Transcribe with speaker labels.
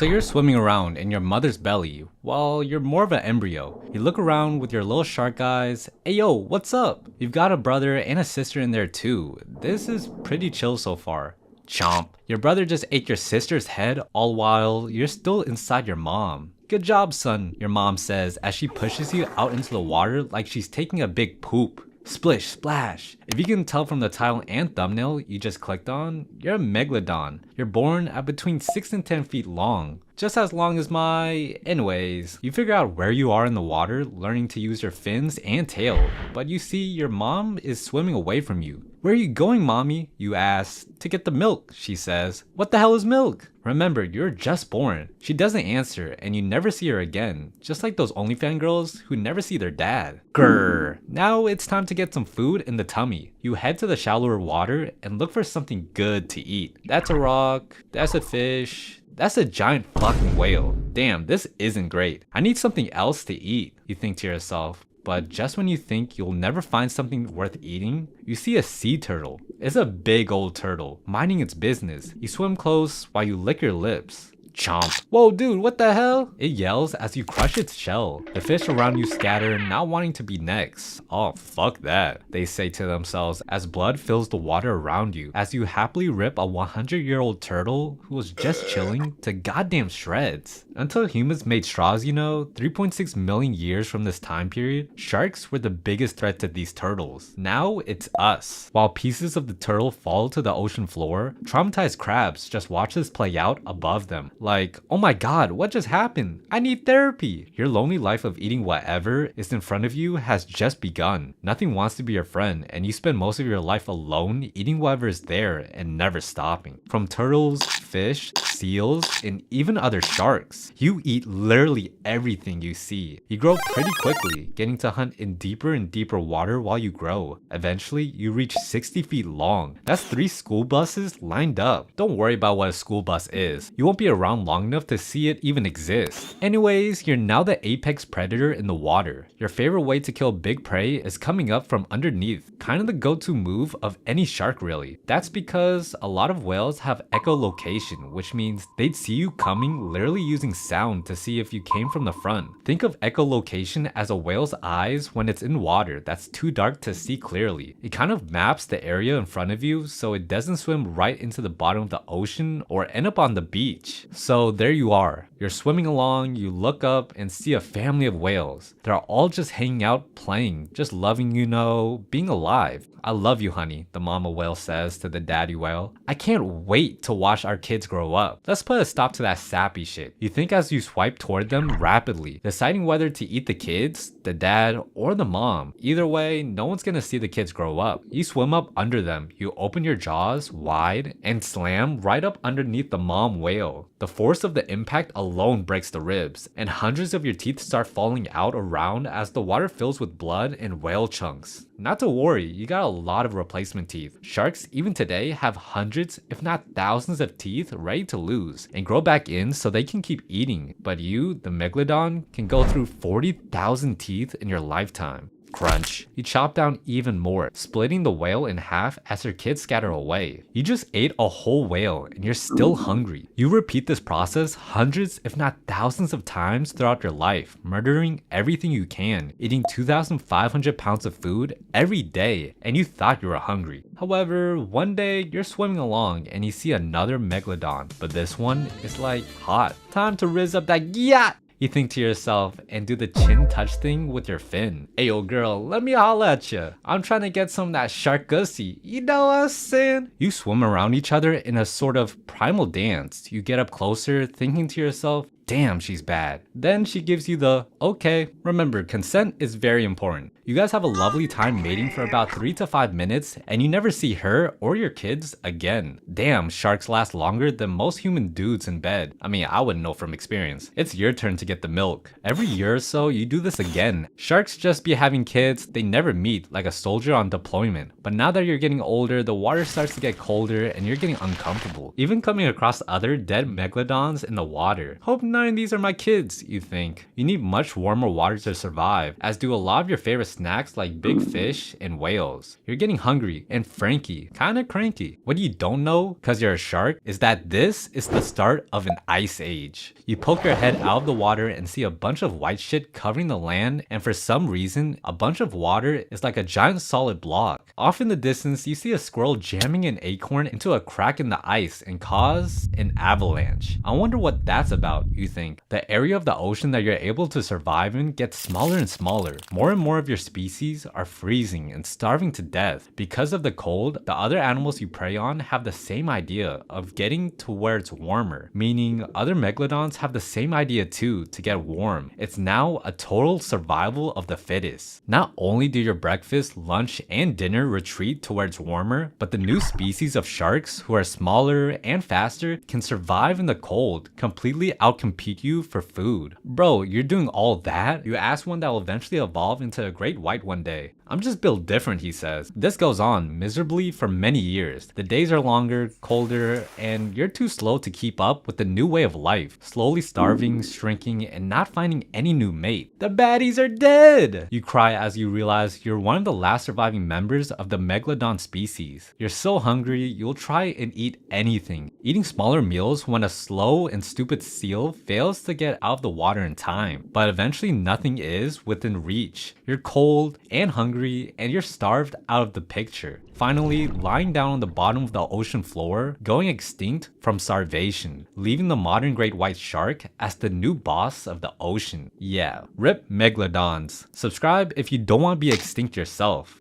Speaker 1: So you're swimming around in your mother's belly while you're more of an embryo. You look around with your little shark eyes. Hey yo, what's up? You've got a brother and a sister in there too. This is pretty chill so far. Chomp. Your brother just ate your sister's head all while you're still inside your mom. Good job, son, your mom says as she pushes you out into the water like she's taking a big poop. Splish, splash. If you can tell from the title and thumbnail you just clicked on, you're a megalodon. You're born at between 6 and 10 feet long. Just as long as my... Anyways, you figure out where you are in the water, learning to use your fins and tail. But you see your mom is swimming away from you. Where are you going, mommy? You ask. To get the milk, she says. What the hell is milk? Remember, you're just born. She doesn't answer and you never see her again. Just like those OnlyFans girls who never see their dad. Grrr. Now it's time to get some food in the tummy. You head to the shallower water and look for something good to eat. That's a rock. That's a fish. That's a giant fucking whale. Damn, this isn't great. I need something else to eat, you think to yourself. But just when you think you'll never find something worth eating, you see a sea turtle. It's a big old turtle, minding its business. You swim close while you lick your lips. Chomp. Whoa dude, what the hell? It yells as you crush its shell. The fish around you scatter, not wanting to be next. Oh, fuck that, they say to themselves as blood fills the water around you, as you happily rip a 100-year-old turtle who was just chilling to goddamn shreds. Until humans made straws, 3.6 million years from this time period, sharks were the biggest threat to these turtles. Now it's us. While pieces of the turtle fall to the ocean floor, traumatized crabs just watch this play out above them. Like, oh my god, what just happened? I need therapy. Your lonely life of eating whatever is in front of you has just begun. Nothing wants to be your friend, and you spend most of your life alone eating whatever is there and never stopping. From turtles, fish, seals, and even other sharks. You eat literally everything you see. You grow pretty quickly, getting to hunt in deeper and deeper water while you grow. Eventually, you reach 60 feet long. That's 3 school buses lined up. Don't worry about what a school bus is. You won't be around long enough to see it even exist. Anyways, you're now the apex predator in the water. Your favorite way to kill big prey is coming up from underneath. Kind of the go-to move of any shark really. That's because a lot of whales have echolocation, which means they'd see you coming literally using sound to see if you came from the front. Think of echolocation as a whale's eyes when it's in water that's too dark to see clearly. It kind of maps the area in front of you so it doesn't swim right into the bottom of the ocean or end up on the beach. So there you are. You're swimming along, you look up and see a family of whales. They're all just hanging out, playing, just loving, being alive. I love you, honey, the mama whale says to the daddy whale. I can't wait to watch our kids grow up. Let's put a stop to that sappy shit. You think as you swipe toward them rapidly, deciding whether to eat the kids, the dad, or the mom. Either way, no one's gonna see the kids grow up. You swim up under them, you open your jaws wide, and slam right up underneath the mom whale. The force of the impact alone breaks the ribs, and hundreds of your teeth start falling out around as the water fills with blood and whale chunks. Not to worry, you got a lot of replacement teeth. Sharks, even today, have hundreds, if not thousands of teeth ready to lose and grow back in so they can keep eating. But you, the megalodon, can go through 40,000 teeth in your lifetime. Crunch. You chop down even more, splitting the whale in half as her kids scatter away. You just ate a whole whale and you're still hungry. You repeat this process hundreds if not thousands of times throughout your life, murdering everything you can, eating 2,500 pounds of food every day, and you thought you were hungry. However, one day you're swimming along and you see another megalodon, but this one is like hot. Time to rizz up that yacht! You think to yourself and do the chin touch thing with your fin. Ayo girl, let me holla at ya. I'm trying to get some of that shark gussy. You know what I'm saying? You swim around each other in a sort of primal dance. You get up closer, thinking to yourself, damn, she's bad. Then she gives you the, okay. Remember, consent is very important. You guys have a lovely time mating for about 3 to 5 minutes and you never see her or your kids again. Damn, sharks last longer than most human dudes in bed. I mean, I wouldn't know from experience. It's your turn to get the milk. Every year or so, you do this again. Sharks just be having kids, they never meet like a soldier on deployment. But now that you're getting older, the water starts to get colder and you're getting uncomfortable. Even coming across other dead megalodons in the water. Hope none of these are my kids, you think. You need much warmer water to survive, as do a lot of your favorite snacks like big fish and whales. You're getting hungry and franky, kinda cranky. What you don't know, cause you're a shark, is that this is the start of an ice age. You poke your head out of the water and see a bunch of white shit covering the land, and for some reason, a bunch of water is like a giant solid block. Off in the distance, you see a squirrel jamming an acorn into a crack in the ice and cause an avalanche. I wonder what that's about, you think. The area of the ocean that you're able to survive in gets smaller and smaller. More and more of your species are freezing and starving to death. Because of the cold, the other animals you prey on have the same idea of getting to where it's warmer, meaning other megalodons have the same idea too to get warm. It's now a total survival of the fittest. Not only do your breakfast, lunch, and dinner retreat to where it's warmer, but the new species of sharks who are smaller and faster can survive in the cold, completely outcompete you for food. Bro, you're doing all that? You ask one that will eventually evolve into a great white one day. I'm just built different, he says. This goes on miserably for many years. The days are longer, colder, and you're too slow to keep up with the new way of life. Slowly starving, shrinking, and not finding any new mate. The baddies are dead! You cry as you realize you're one of the last surviving members of the megalodon species. You're so hungry, you'll try and eat anything. Eating smaller meals when a slow and stupid seal fails to get out of the water in time. But eventually nothing is within reach. You're cold and hungry, and you're starved out of the picture. Finally, lying down on the bottom of the ocean floor, going extinct from starvation, leaving the modern great white shark as the new boss of the ocean. Yeah, rip megalodons. Subscribe if you don't want to be extinct yourself.